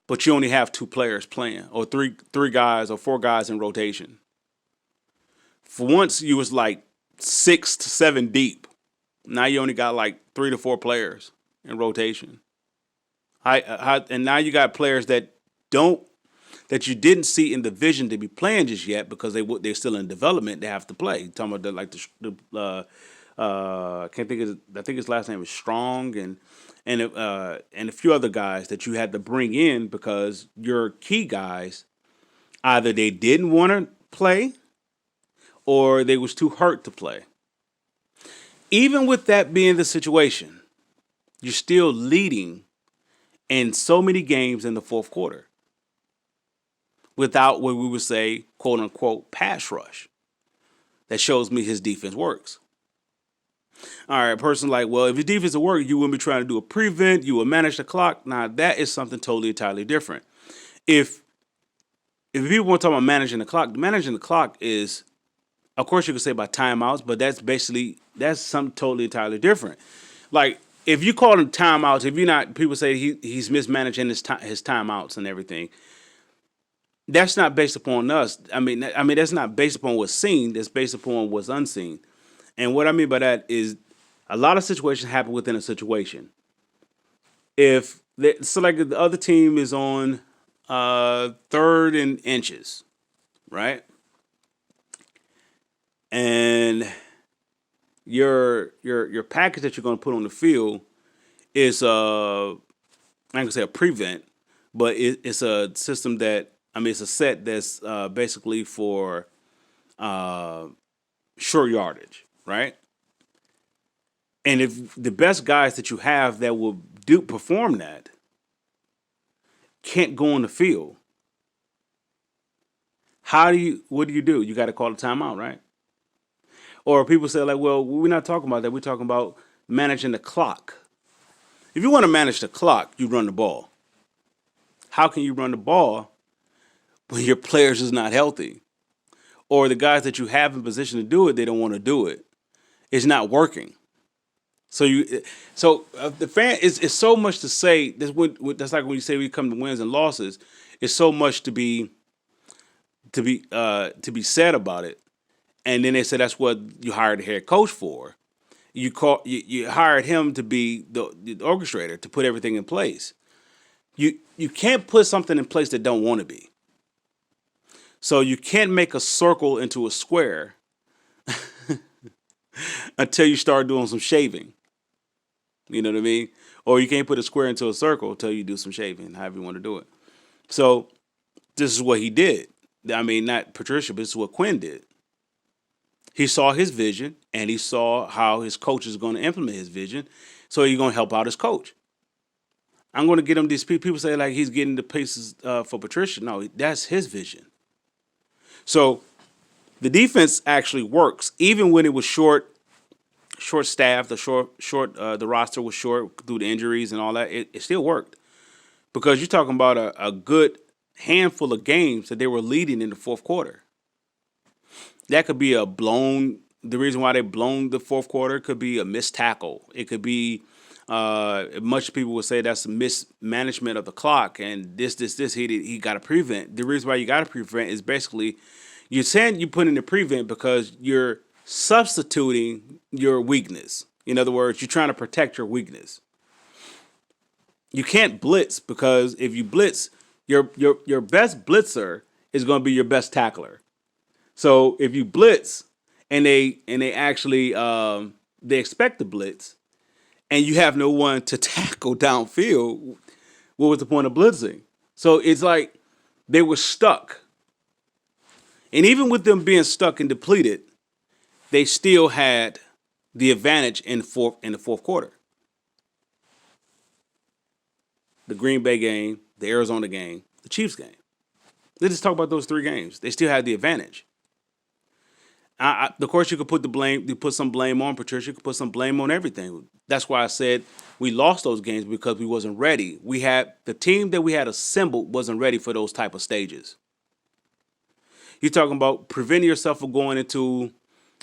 but you only have two players playing, or three guys or four guys in rotation. For once, you was like 6 to 7 deep. Now you only got like 3 to 4 players in rotation. And now you got players that don't that you didn't see in the vision to be playing just yet because they're still in development. They have to play. You're talking about I can't think of I think his last name is Strong and a few other guys that you had to bring in because your key guys either they didn't want to play or they was too hurt to play. Even with that being the situation, you're still leading in so many games in the fourth quarter without what we would say, quote unquote, pass rush. That shows me his defense works. All right, a person like, well, if your defense works, you wouldn't be trying to do a prevent, you would manage the clock. Now, that is something totally, entirely different. If if people want to talk about managing the clock is, of course, you could say about timeouts, but that's something totally, entirely different. Like, if you call them timeouts, if you're not, people say he's mismanaging his timeouts and everything. That's not based upon us. I mean that's not based upon what's seen. That's based upon what's unseen. And what I mean by that is a lot of situations happen within a situation. So like the other team is on third and inches, right? And your package that you're going to put on the field is I'm gonna say a prevent, but it's a system that I mean it's a set that's basically for uh, short yardage, right? And if the best guys that you have that will do perform that can't go on the field, what do? You got to call a timeout, right? Or people say like, well, we're not talking about that. We're talking about managing the clock. If you want to manage the clock, you run the ball. How can you run the ball when your players is not healthy? Or the guys that you have in position to do it, they don't want to do it. It's not working. The fan is so much to say. That's like when you say we come to wins and losses. It's so much to be said about it. And then they said that's what you hired a head coach for. You hired him to be the orchestrator to put everything in place. You can't put something in place that don't want to be. So you can't make a circle into a square until you start doing some shaving. You know what I mean? Or you can't put a square into a circle until you do some shaving, however you want to do it. So this is what he did. I mean, not Patricia, but this is what Quinn did. He saw his vision and he saw how his coach is going to implement his vision. So he's going to help out his coach. I'm going to get him these people say like he's getting the pieces for Patricia. No, that's his vision. So the defense actually works, even when it was short staffed, the roster was short due to injuries and all that. It still worked because you're talking about a good handful of games that they were leading in the fourth quarter. That could be the reason why they blown the fourth quarter could be a missed tackle. It could be, much people would say that's a mismanagement of the clock and this. He got to prevent. The reason why you got to prevent is basically you're saying you put in the prevent because you're substituting your weakness. In other words, you're trying to protect your weakness. You can't blitz because if you blitz, your best blitzer is going to be your best tackler. So if you blitz and they actually they expect the blitz and you have no one to tackle downfield, what was the point of blitzing? So it's like they were stuck. And even with them being stuck and depleted, they still had the advantage in the fourth quarter. The Green Bay game, the Arizona game, the Chiefs game. Let's just talk about those three games. They still had the advantage. Of course, you could put the blame. You put some blame on Patricia. You could put some blame on everything. That's why I said we lost those games because we wasn't ready. We had the team that we had assembled wasn't ready for those type of stages. You're talking about preventing yourself from going into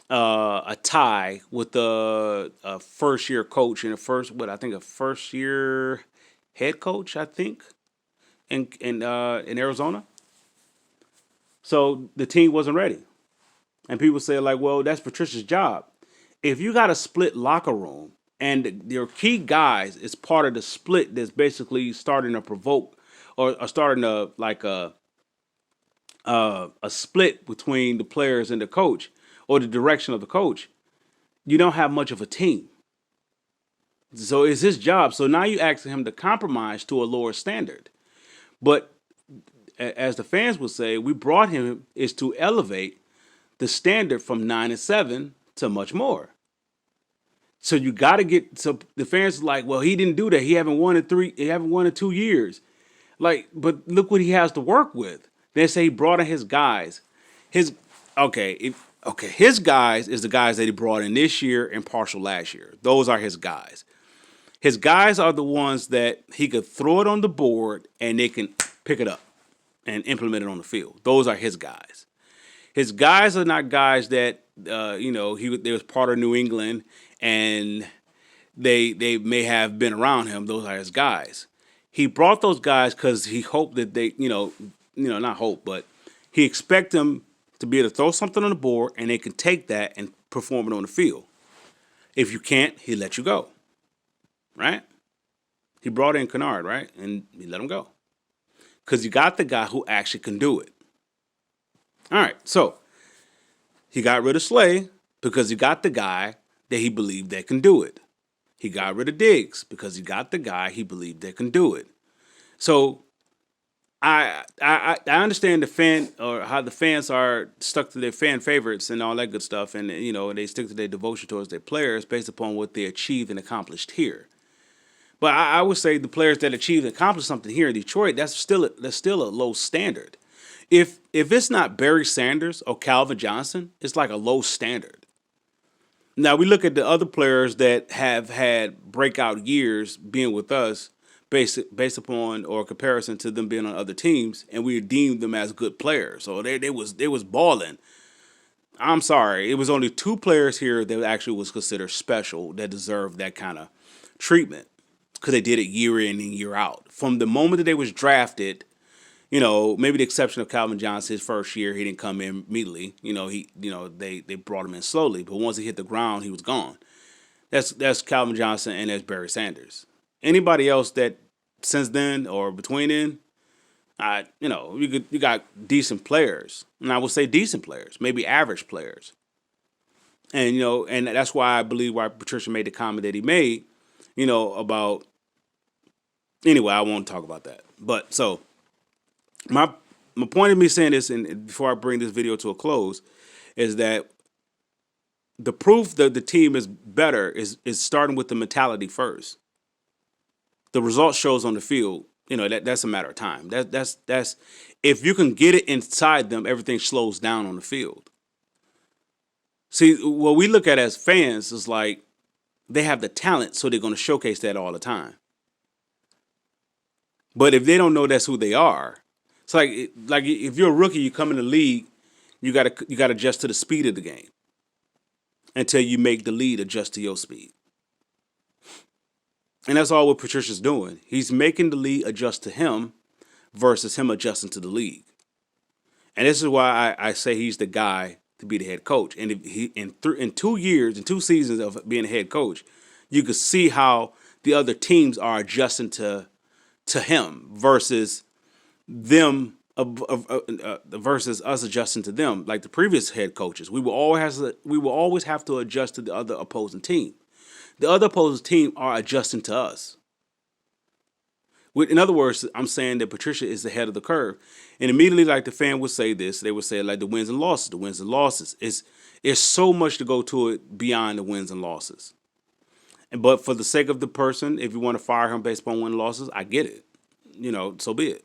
a tie with a first year coach and a first year head coach. I think in Arizona. So the team wasn't ready, and people say like, well, that's Patricia's job. If you got a split locker room and your key guys is part of the split that's basically starting to provoke or starting to like a split between the players and the coach or the direction of the coach, you don't have much of a team. So it's his job. So now you asking him to compromise to a lower standard. But as the fans would say, we brought him is to elevate the standard from 9-7 to much more. So you got to get. So the fans are like, well, he didn't do that. He haven't won in three. He haven't won in 2 years. Like, but look what he has to work with. They say he brought in his guys. His okay. His guys is the guys that he brought in this year and partial last year. Those are his guys. His guys are the ones that he could throw it on the board and they can pick it up and implement it on the field. Those are his guys. His guys are not guys that they was part of New England and they may have been around him. Those are his guys. He brought those guys because he hoped that they not hope, but he expect them to be able to throw something on the board and they can take that and perform it on the field. If you can't, he let you go. Right? He brought in Kennard, right? And he let him go. Because you got the guy who actually can do it. All right, so he got rid of Slay because he got the guy that he believed that can do it. He got rid of Diggs because he got the guy he believed that can do it. So I understand the fan or how the fans are stuck to their fan favorites and all that good stuff, and they stick to their devotion towards their players based upon what they achieved and accomplished here. But I would say the players that achieved and accomplished something here in Detroit, that's still a low standard. If it's not Barry Sanders or Calvin Johnson, it's like a low standard. Now we look at the other players that have had breakout years being with us, based upon or comparison to them being on other teams, and we deemed them as good players. So they was balling. I'm sorry, it was only two players here that actually was considered special that deserved that kind of treatment because they did it year in and year out. From the moment that they was drafted, maybe the exception of Calvin Johnson, his first year, he didn't come in immediately. They brought him in slowly, but once he hit the ground, he was gone. That's Calvin Johnson and that's Barry Sanders. Anybody else that since then or between then, you got decent players, and I would say decent players, maybe average players, and that's why I believe why Patricia made the comment that he made, about. Anyway, I won't talk about that. But so my point of me saying this, and before I bring this video to a close, is that the proof that the team is better is starting with the mentality first. The result shows on the field. That's a matter of time. That's if you can get it inside them, everything slows down on the field. See, what we look at as fans is like they have the talent, so they're going to showcase that all the time. But if they don't know that's who they are, it's like if you're a rookie, you come in the league, you gotta adjust to the speed of the game until you make the lead adjust to your speed. And that's all what Patricia's doing. He's making the league adjust to him versus him adjusting to the league. And this is why I say he's the guy to be the head coach. And if he in 2 years, in 2 seasons of being a head coach, you could see how the other teams are adjusting to him versus them versus us adjusting to them. Like the previous head coaches, we will always have to adjust to the other opposing team. The other opposing team are adjusting to us. In other words, I'm saying that Patricia is the head of the curve. And immediately, like the fan would say this, they would say like the wins and losses. The wins and losses is so much to go to it beyond the wins and losses. But for the sake of the person, if you want to fire him based upon win and losses, I get it. So be it.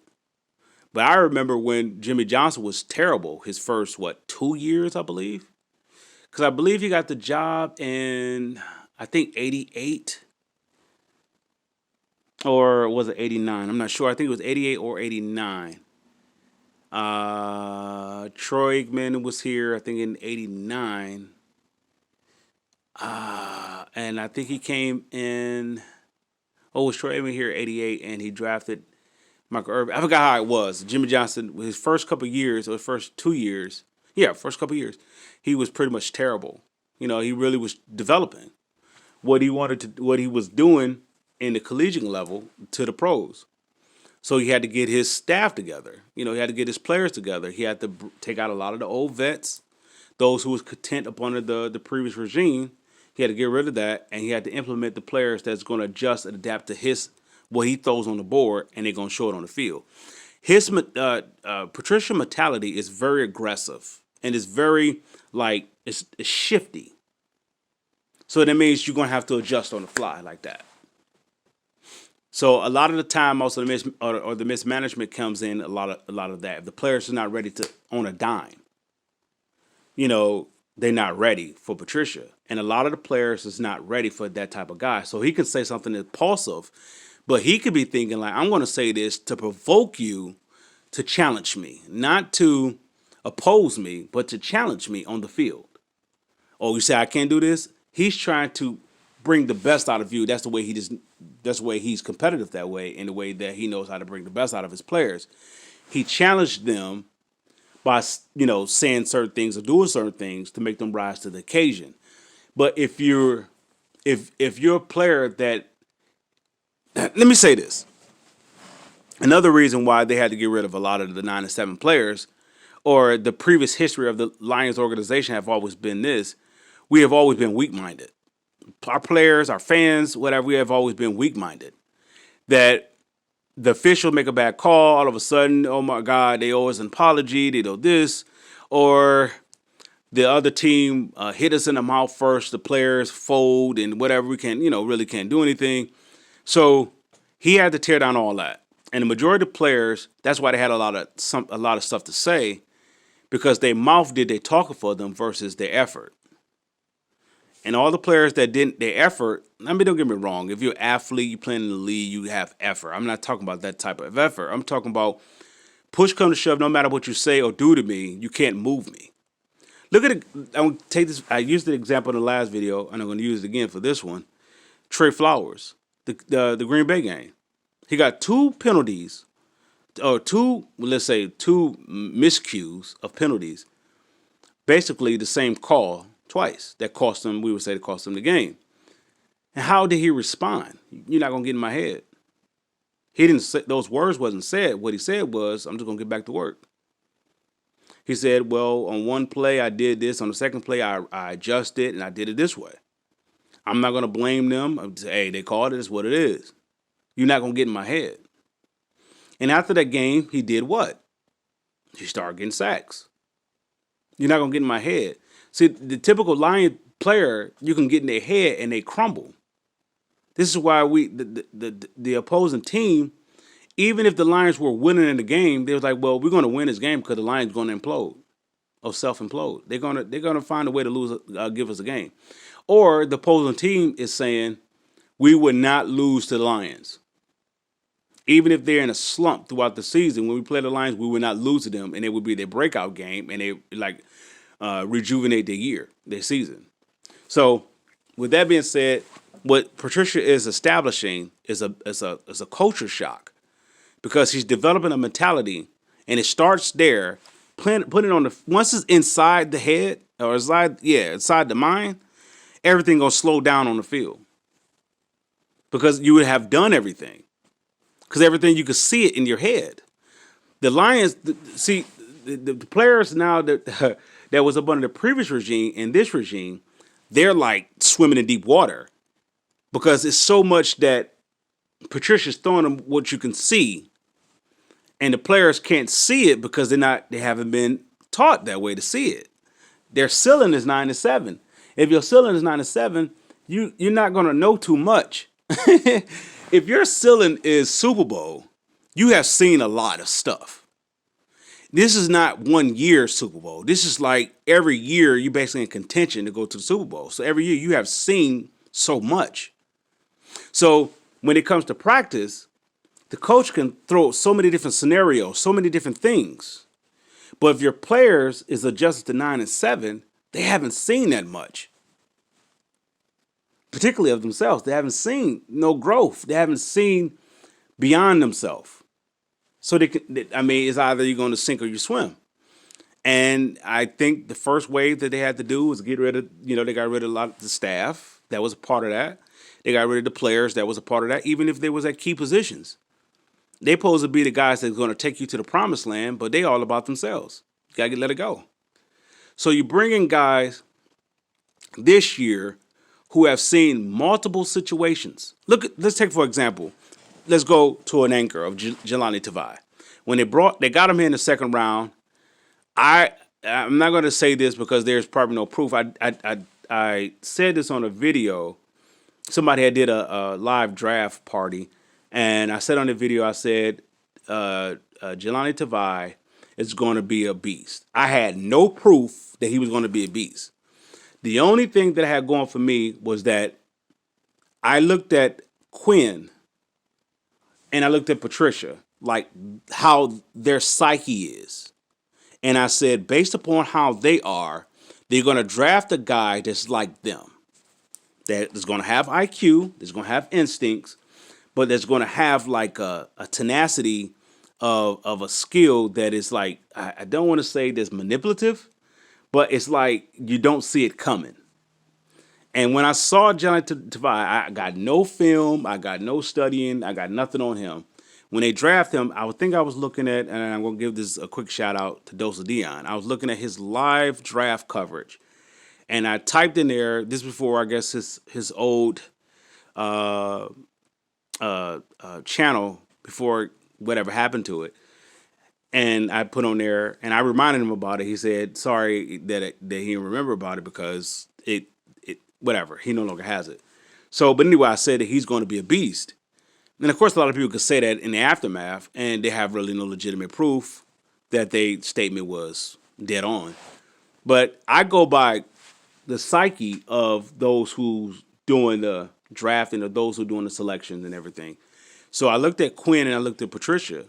But I remember when Jimmy Johnson was terrible his first, 2 years, I believe? Because I believe he got the job in, I think, 88. Or was it 89? I'm not sure. I think it was 88 or 89. Troy Aikman was here, I think, in 89. And I think he came in. Oh, was Troy Aikman here 88? And he drafted Michael Irvin. I forgot how it was. Jimmy Johnson, his first couple of years, or his first 2 years, first couple of years, he was pretty much terrible. He really was developing what he was doing in the collegiate level to the pros. So he had to get his staff together. He had to get his players together. He had to take out a lot of the old vets, those who was content up under the previous regime. He had to get rid of that, and he had to implement the players that's going to adjust and adapt to what he throws on the board, and they're going to show it on the field. His Patricia mentality is very aggressive, and it's very it's shifty. So that means you're going to have to adjust on the fly like that. So a lot of the time, also the mismanagement comes in. A lot of that. If the players are not ready to own a dime, they're not ready for Patricia, and a lot of the players is not ready for that type of guy. So he could say something impulsive, but he could be thinking like, I'm going to say this to provoke you to challenge me, not to oppose me, but to challenge me on the field. Oh, you say I can't do this? He's trying to bring the best out of you. That's the way that's the way he's competitive that way, in the way that he knows how to bring the best out of his players. He challenged them by saying certain things or doing certain things to make them rise to the occasion. But if you're a player that, let me say this. Another reason why they had to get rid of a lot of the 9-7 players, or the previous history of the Lions organization, have always been this: we have always been weak-minded. Our players, our fans, whatever, we have always been weak-minded. That the official make a bad call, all of a sudden, oh my God, they owe us an apology, they do this, or the other team hit us in the mouth first, the players fold and whatever, we can't, really can't do anything. So he had to tear down all that. And the majority of players, that's why they had a lot of stuff to say, because their mouth did their talking for them versus their effort. And all the players that didn't, their effort, don't get me wrong. If you're an athlete, you playing in the league, you have effort. I'm not talking about that type of effort. I'm talking about push come to shove, no matter what you say or do to me, you can't move me. Look at it. I'm going to take this. I used the example in the last video, and I'm going to use it again for this one. Trey Flowers, the Green Bay game. He got 2 penalties, or two miscues of penalties. Basically the same call twice. That cost him, we would say, cost him the game. And how did he respond? You're not going to get in my head. He didn't say, those words wasn't said. What he said was, I'm just going to get back to work. He said, well, on one play, I did this. On the second play, I adjusted, and I did it this way. I'm not going to blame them. I'm just, hey, they called it. It's what it is. You're not going to get in my head. And after that game, he did what? He started getting sacks. You're not going to get in my head. See, the typical Lion player, you can get in their head and they crumble. This is why the opposing team, even if the Lions were winning in the game, they was like, well, we're going to win this game because the Lions going to implode or self-implode. They're going to find a way to lose, give us a game. Or the opposing team is saying, we would not lose to the Lions. Even if they're in a slump throughout the season, when we play the Lions, we would not lose to them, and it would be their breakout game, and they rejuvenate their season. So, with that being said, what Patricia is establishing is a culture shock, because he's developing a mentality, and it starts there. Put it on once it's inside the head or inside the mind, everything gonna slow down on the field, because you would have done everything. Because everything, you could see it in your head. The Lions, the players now that was up under the previous regime and this regime, they're like swimming in deep water, because it's so much that Patricia's throwing them what you can see, and the players can't see it because they haven't been taught that way to see it. Their ceiling is 9-7. If your ceiling is 9-7, you're not gonna know too much. If your ceiling is Super Bowl, you have seen a lot of stuff. This is not 1 year Super Bowl. This is like every year you basically in contention to go to the Super Bowl. So every year you have seen so much. So when it comes to practice, the coach can throw so many different scenarios, so many different things. But if your players is adjusted to 9-7, they haven't seen that much. Particularly of themselves. They haven't seen no growth. They haven't seen beyond themselves. So they can. I mean, it's either you're going to sink or you swim. And I think the first wave that they had to do was get rid of. They got rid of a lot of the staff. That was a part of that. They got rid of the players. That was a part of that. Even if they was at key positions, they supposed to be the guys that's going to take you to the promised land, but they all about themselves. You gotta let it go. So you bring in guys this year who have seen multiple situations. Let's take for example, let's go to an anchor of Jelani Tavai. When they got him here in the second round, I'm not going to say this because there's probably no proof. I said this on a video. Somebody had did a live draft party, and I said on the video, I said, Jelani Tavai is going to be a beast. I had no proof that he was going to be a beast. The only thing that I had going for me was that I looked at Quinn and I looked at Patricia, like how their psyche is. And I said, based upon how they are, they're going to draft a guy that's like them, that is going to have IQ, that's going to have instincts, but that's going to have like a tenacity of a skill that is like, I don't want to say that's manipulative, but it's like you don't see it coming. And when I saw Johnny Tavai, I got no film, I got no studying, I got nothing on him. When they draft him, I would think I was looking at, and I'm going to give this a quick shout out to Dosa Dion. I was looking at his live draft coverage, and I typed in there, this before I guess his old channel, before whatever happened to it. And I put on there, and I reminded him about it. He said, sorry that he didn't remember about it because it whatever, he no longer has it. So, but anyway, I said that he's going to be a beast. And of course, a lot of people could say that in the aftermath, and they have really no legitimate proof that their statement was dead on. But I go by the psyche of those who's doing the drafting, or those who are doing the selections and everything. So I looked at Quinn and I looked at Patricia.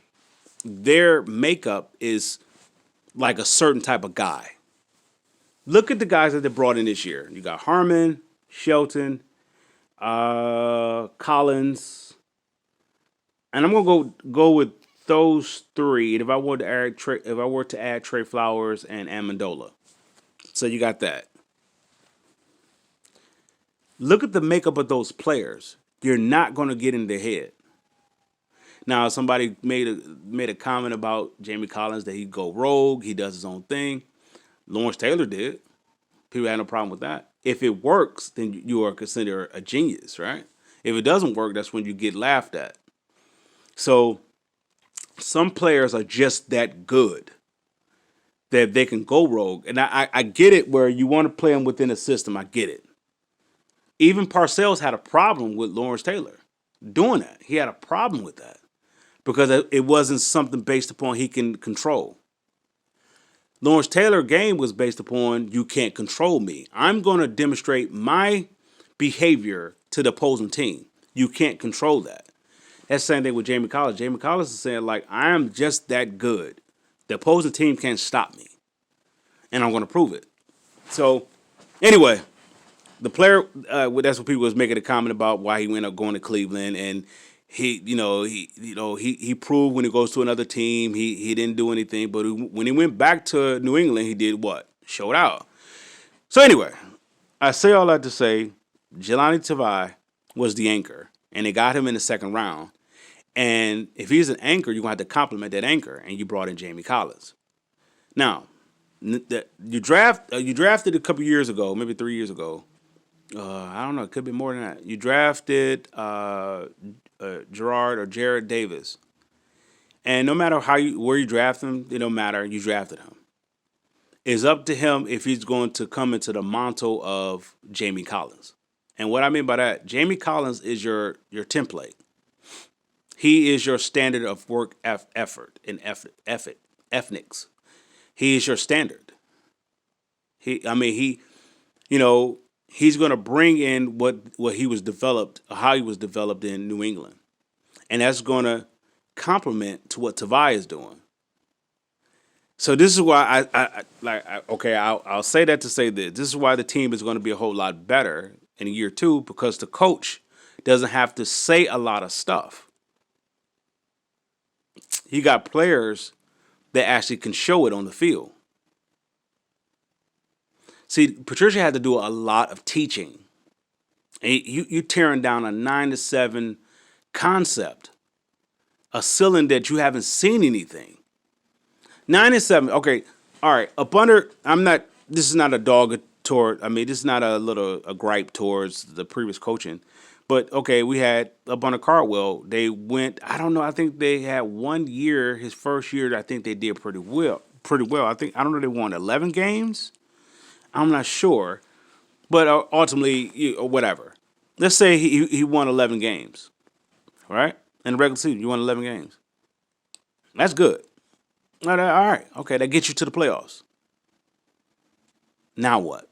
Their makeup is like a certain type of guy. Look at the guys that they brought in this year. You got Harmon, Shelton, Collins, and I'm gonna go with those three. And if I were to add Trey Flowers and Amendola, so you got that. Look at the makeup of those players. You're not gonna get in their head. Now, somebody made a comment about Jamie Collins that he'd go rogue, he does his own thing. Lawrence Taylor did. People had no problem with that. If it works, then you are considered a genius, right? If it doesn't work, that's when you get laughed at. So some players are just that good that they can go rogue. And I get it where you want to play them within a system. I get it. Even Parcells had a problem with Lawrence Taylor doing that. He had a problem with that because it wasn't something based upon he can control. Lawrence Taylor's game was based upon you can't control me. I'm going to demonstrate my behavior to the opposing team. You can't control that. That's the same thing with Jamie Collins. Jamie Collins is saying, like, I am just that good. The opposing team can't stop me. And I'm going to prove it. So, anyway, the player, that's what people was making a comment about why he went up going to Cleveland. And he proved when he goes to another team, he didn't do anything. But when he went back to New England, he did what? Showed out. So anyway, I say all that to say, Jelani Tavai was the anchor, and they got him in the second round. And if he's an anchor, you're going to have to compliment that anchor, and you brought in Jamie Collins. Now, you drafted a couple years ago, maybe 3 years ago. I don't know, it could be more than that. You drafted Gerard or Jared Davis. And no matter where you draft him, it don't matter, you drafted him. It's up to him if he's going to come into the mantle of Jamie Collins. And what I mean by that, Jamie Collins is your template. He is your standard of work effort and ethnics. He is your standard. He's going to bring in what he was developed, how he was developed in New England. And that's going to complement to what Tavai is doing. So this is why I'll say that to say this. This is why the team is going to be a whole lot better in year two, because the coach doesn't have to say a lot of stuff. he got players that actually can show it on the field. See, Patricia had to do a lot of teaching. And you tearing down a 9-7 concept, a ceiling that you haven't seen anything. 9-7, okay, all right. Up under, I'm not. This is not a dog toward. I mean, this is not a gripe towards the previous coaching, but okay, we had up under Cardwell. They went. I don't know. I think they had 1 year. His first year, I think they did pretty well. Pretty well. I don't know. They won 11 games. I'm not sure, but ultimately, whatever. Let's say he won 11 games, right? In the regular season, you won 11 games. That's good. All right, okay, that gets you to the playoffs. Now what?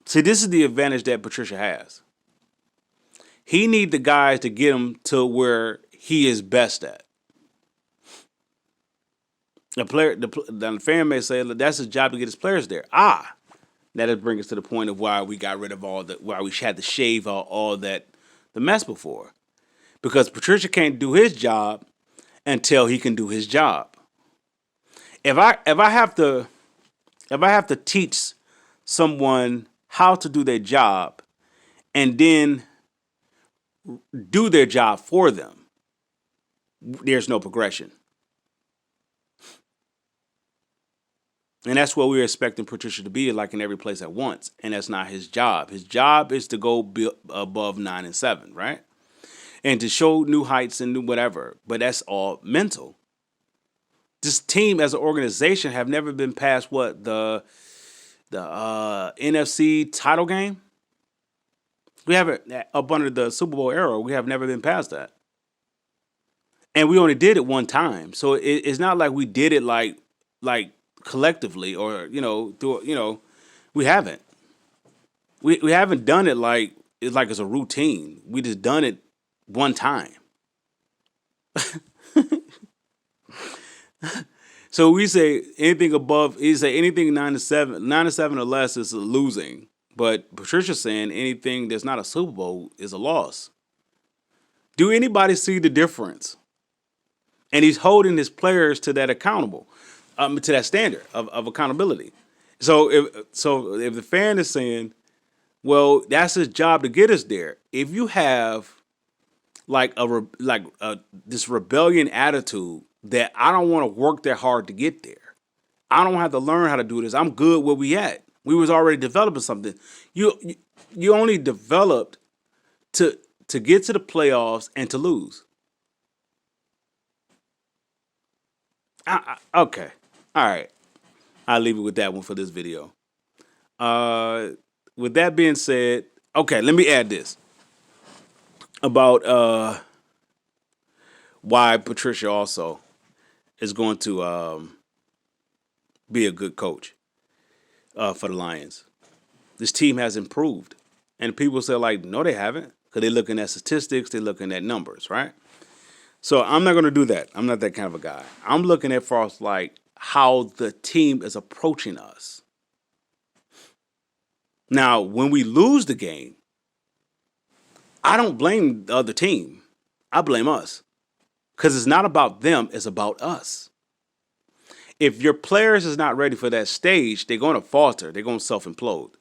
See, this is the advantage that Patricia has. He needs the guys to get him to where he is best at. The fan may say that's his job to get his players there. That brings us to the point of why we got rid of why we had to shave all that, the mess before. Because Patricia can't do his job until he can do his job. If I have to teach someone how to do their job and then do their job for them, there's no progression. And that's what we're expecting Patricia to be like in every place at once. And that's not his job. His job is to go above 9-7, right? And to show new heights and new whatever. But that's all mental. This team as an organization have never been past what, the NFC title game? We haven't, up under the Super Bowl era, we have never been past that. And we only did it one time. So it's not like we did it like collectively or, we haven't. We haven't done it like it's a routine. We just done it one time. So we say anything above, he say anything 9-7, 9-7 or less is losing. But Patricia's saying anything that's not a Super Bowl is a loss. Do anybody see the difference? And he's holding his players to that accountable, to that standard of accountability. So if the fan is saying, well, that's his job to get us there. If you have this rebellion attitude that I don't want to work that hard to get there. I don't have to learn how to do this. I'm good where we at. We was already developing something. You only developed to get to the playoffs and to lose. Okay. All right. I'll leave it with that one for this video. With that being said, okay, let me add this about why Patricia also is going to be a good coach for the Lions. This team has improved. And people say, like, no, they haven't. Because they're looking at statistics, they're looking at numbers, right? So I'm not going to do that. I'm not that kind of a guy. I'm looking at for us, like, how the team is approaching us. Now, when we lose the game, I don't blame the other team. I blame us. Because it's not about them, it's about us. If your players is not ready for that stage, they're going to falter. They're going to self-implode.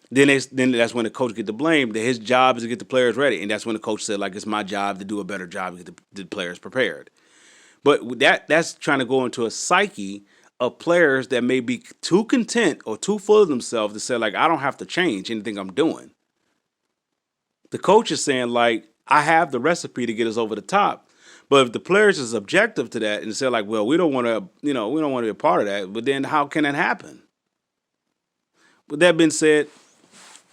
Then that's when the coach get the blame. That his job is to get the players ready. And that's when the coach said, like, it's my job to do a better job to get the players prepared. But that's trying to go into a psyche of players that may be too content or too full of themselves to say, like, I don't have to change anything I'm doing. The coach is saying, like, I have the recipe to get us over the top. But if the players is objective to that and say, like, well, we don't want to, we don't want to be a part of that, but then how can that happen? With that being said,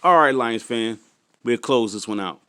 all right, Lions fan, we'll close this one out.